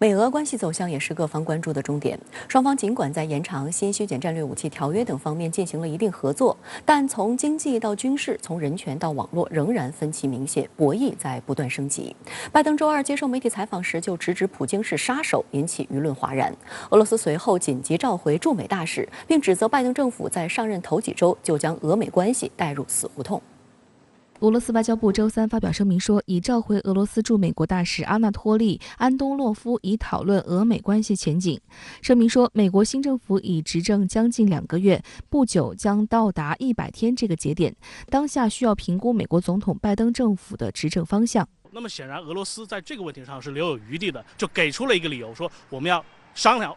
美俄关系走向也是各方关注的重点。双方尽管在延长新削减战略武器条约等方面进行了一定合作，但从经济到军事，从人权到网络，仍然分歧明显，博弈在不断升级。拜登周二接受媒体采访时就直指普京是杀手，引起舆论哗然。俄罗斯随后紧急召回驻美大使，并指责拜登政府在上任头几周就将俄美关系带入死胡同。俄罗斯外交部周三发表声明说，已召回俄罗斯驻美国大使阿纳托利·安东诺夫，以讨论俄美关系前景。声明说，美国新政府已执政将近2个月，不久将到达100天这个节点，当下需要评估美国总统拜登政府的执政方向。那么显然，俄罗斯在这个问题上是留有余地的，就给出了一个理由，说我们要商量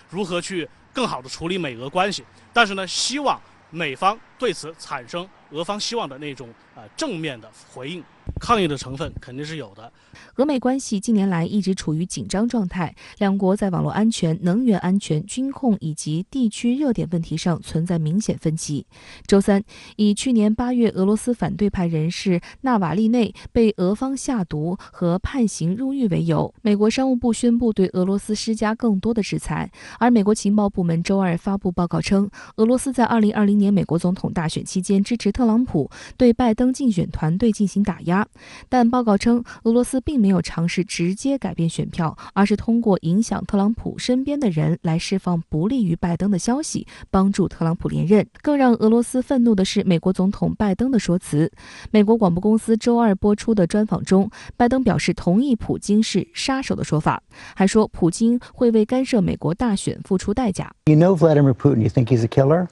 如何去更好的处理美俄关系。但是呢，希望美方对此产生俄方希望的那种正面的回应，抗议的成分肯定是有的。俄美关系近年来一直处于紧张状态，两国在网络安全、能源安全、军控以及地区热点问题上存在明显分歧。周三，以去年8月俄罗斯反对派人士纳瓦利内被俄方下毒和判刑入狱为由，美国商务部宣布对俄罗斯施加更多的制裁。而美国情报部门周二发布报告称，俄罗斯在2020年美国总统大选期间支持特朗普，对拜登竞选团队进行打压。但报告称，俄罗斯并没有尝试直接改变选票，而是通过影响特朗普身边的人来释放不利于拜登的消息，帮助特朗普连任。更让俄罗斯愤怒的是美国总统拜登的说辞。美国广播公司周二播出的专访中，拜登表示同意普京是杀手的说法，还说普京会为干涉美国大选付出代价。You know Vladimir Putin, you think he's a killer?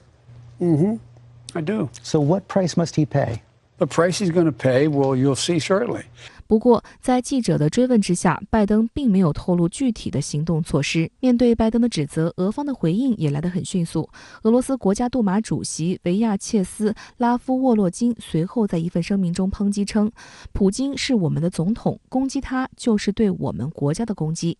I do. So what price must he pay? The price he's going to pay, well, you'll see shortly. 不过，在记者的追问之下，拜登并没有透露具体的行动措施。面对拜登的指责，俄方的回应也来得很迅速。俄罗斯国家杜马主席维亚切斯拉夫沃洛金随后在一份声明中抨击称，普京是我们的总统，攻击他就是对我们国家的攻击。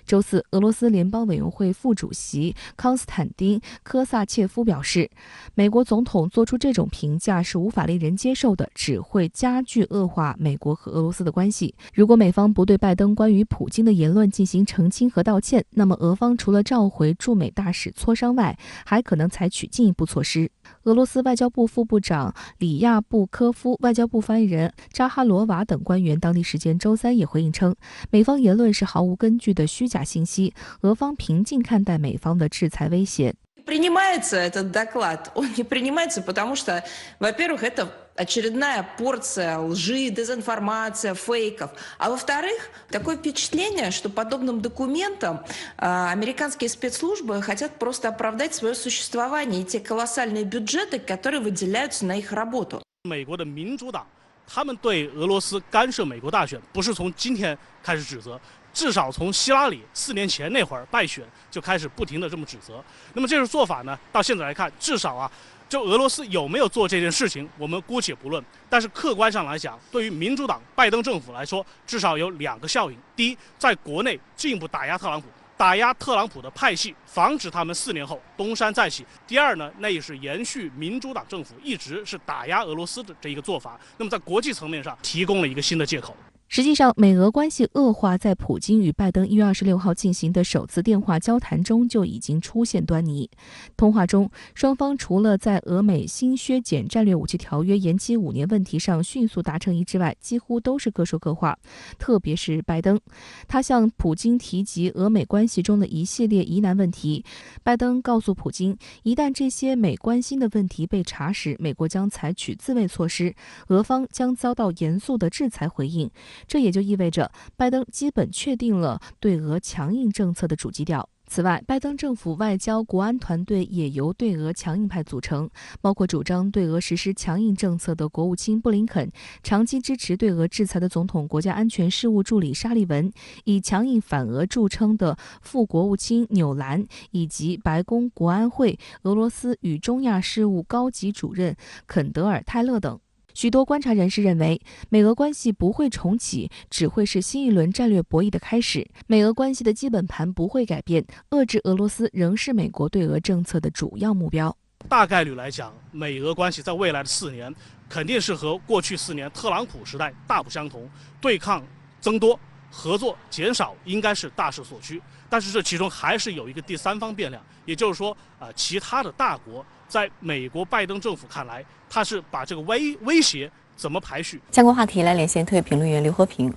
周四，俄罗斯联邦委员会副主席康斯坦丁·科萨切夫表示，美国总统做出这种评价是无法令人接受的，只会加剧恶化美国和俄罗斯的关系。如果美方不对拜登关于普京的言论进行澄清和道歉，那么俄方除了召回驻美大使磋商外，还可能采取进一步措施。俄罗斯外交部副部长里亚布科夫、外交部发言人扎哈罗娃等官员当地时间周三也回应称，美方言论是毫无根据的虚假信息，俄方平静看待美方的制裁威胁。Принимается этот доклад, он не принимается, потому что, во-первых, это очередная порция лжи, дезинформации, фейков. А во-вторых, такое впечатление, что подобным документам американские спецслужбы хотят просто оправдать свое существование и те колоссальные бюджеты, которые выделяются на их работу. 美国的民主党，他们对俄罗斯干涉美国大选不是从今天开始指责，至少从希拉里4年前那会儿败选就开始不停的这么指责。那么这种做法呢，到现在来看，至少就俄罗斯有没有做这件事情，我们姑且不论。但是客观上来讲，对于民主党拜登政府来说，至少有2个效应：第一，在国内进一步打压特朗普。打压特朗普的派系，防止他们4年后东山再起。第二呢，那也是延续民主党政府一直是打压俄罗斯的这一个做法。那么在国际层面上提供了一个新的借口。实际上，美俄关系恶化在普京与拜登1月26号进行的首次电话交谈中就已经出现端倪。通话中，双方除了在俄美新削减战略武器条约延期5年问题上迅速达成一致外，几乎都是各说各话。特别是拜登，他向普京提及俄美关系中的一系列疑难问题。拜登告诉普京，一旦这些美关心的问题被查实，美国将采取自卫措施，俄方将遭到严肃的制裁回应。这也就意味着，拜登基本确定了对俄强硬政策的主基调。此外，拜登政府外交国安团队也由对俄强硬派组成，包括主张对俄实施强硬政策的国务卿布林肯，长期支持对俄制裁的总统国家安全事务助理沙利文，以强硬反俄著称的副国务卿纽兰，以及白宫国安会俄罗斯与中亚事务高级主任肯德尔·泰勒等。许多观察人士认为，美俄关系不会重启，只会是新一轮战略博弈的开始。美俄关系的基本盘不会改变，遏制俄罗斯仍是美国对俄政策的主要目标。大概率来讲，美俄关系在未来的4年肯定是和过去4年特朗普时代大不相同，对抗增多，合作减少应该是大势所趋。但是这其中还是有一个第三方变量，也就是说，其他的大国在美国拜登政府看来，他是把这个威胁怎么排序？相关话题来连线特约评论员刘和平。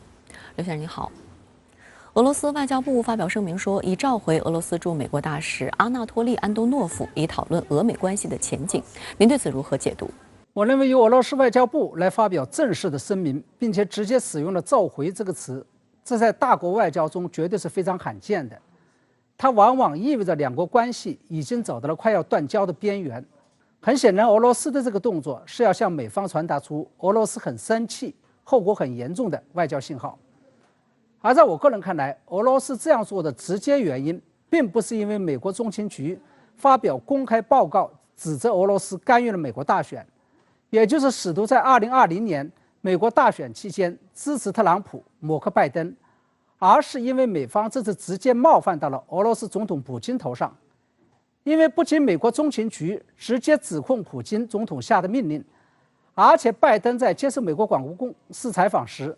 刘先生你好。俄罗斯外交部发表声明说，已召回俄罗斯驻美国大使阿纳托利·安东诺夫，以讨论俄美关系的前景。您对此如何解读？我认为由俄罗斯外交部来发表正式的声明，并且直接使用了“召回”这个词，这在大国外交中绝对是非常罕见的。它往往意味着两国关系已经走到了快要断交的边缘。很显然，俄罗斯的这个动作是要向美方传达出俄罗斯很生气、后果很严重的外交信号。而在我个人看来，俄罗斯这样做的直接原因，并不是因为美国中情局发表公开报告指责俄罗斯干预了美国大选，也就是试图在2020年美国大选期间支持特朗普、抹黑拜登，而是因为美方这次直接冒犯到了俄罗斯总统普京头上。因为不仅美国中情局直接指控普京总统下的命令，而且拜登在接受美国广播公司采访时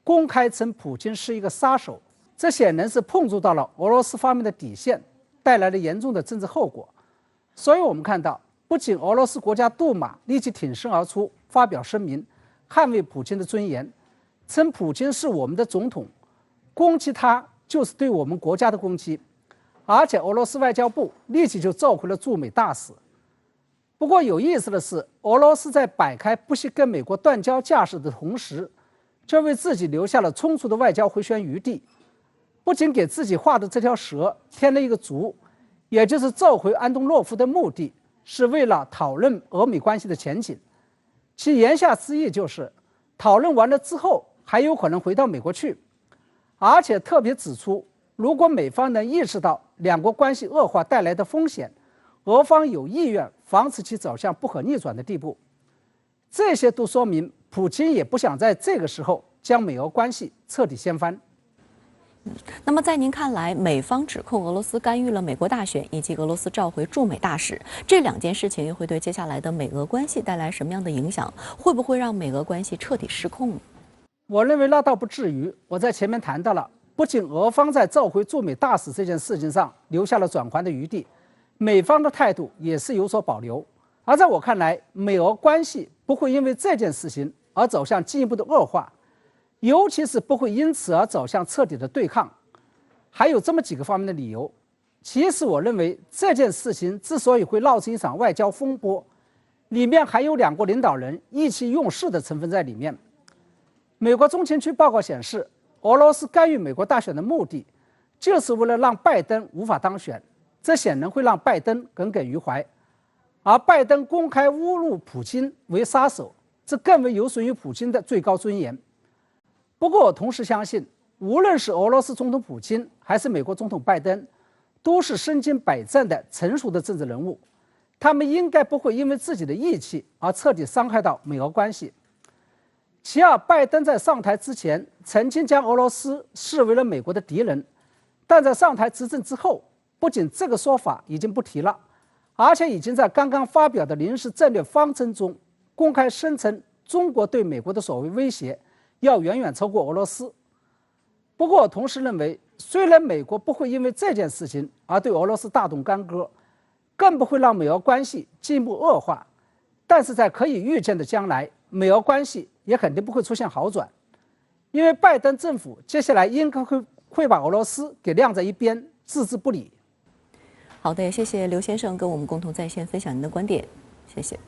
公开称普京是一个杀手，这显然是碰触到了俄罗斯方面的底线，带来了严重的政治后果。所以我们看到，不仅俄罗斯国家杜马立即挺身而出发表声明捍卫普京的尊严，称普京是我们的总统，攻击他就是对我们国家的攻击，而且俄罗斯外交部立即就召回了驻美大使。不过有意思的是，俄罗斯在摆开不惜跟美国断交架势的同时，却为自己留下了充足的外交回旋余地，不仅给自己画的这条蛇添了一个足，也就是召回安东诺夫的目的是为了讨论俄美关系的前景，其言下之意就是讨论完了之后还有可能回到美国去，而且特别指出，如果美方能意识到两国关系恶化带来的风险，俄方有意愿防止其走向不可逆转的地步。这些都说明普京也不想在这个时候将美俄关系彻底掀翻。那么在您看来，美方指控俄罗斯干预了美国大选，以及俄罗斯召回驻美大使，这两件事情又会对接下来的美俄关系带来什么样的影响？会不会让美俄关系彻底失控呢？我认为那倒不至于。我在前面谈到了，不仅俄方在召回驻美大使这件事情上留下了转圜的余地，美方的态度也是有所保留。而在我看来，美俄关系不会因为这件事情而走向进一步的恶化，尤其是不会因此而走向彻底的对抗。还有这么几个方面的理由。其实我认为这件事情之所以会闹成一场外交风波，里面还有两国领导人意气用事的成分在里面。美国中情局报告显示，俄罗斯干预美国大选的目的就是为了让拜登无法当选，这显然会让拜登耿耿于怀。而拜登公开侮辱普京为杀手，这更为有损于普京的最高尊严。不过我同时相信，无论是俄罗斯总统普京还是美国总统拜登，都是身经百战的成熟的政治人物，他们应该不会因为自己的义气而彻底伤害到美俄关系。其二，拜登在上台之前曾经将俄罗斯视为了美国的敌人，但在上台执政之后，不仅这个说法已经不提了，而且已经在刚刚发表的临时战略方针中公开声称，中国对美国的所谓威胁要远远超过俄罗斯。不过我同时认为，虽然美国不会因为这件事情而对俄罗斯大动干戈，更不会让美俄关系进一步恶化，但是在可以预见的将来，美俄关系也肯定不会出现好转，因为拜登政府接下来应该会把俄罗斯给晾在一边，置之不理。好的，谢谢刘先生跟我们共同在线分享您的观点，谢谢。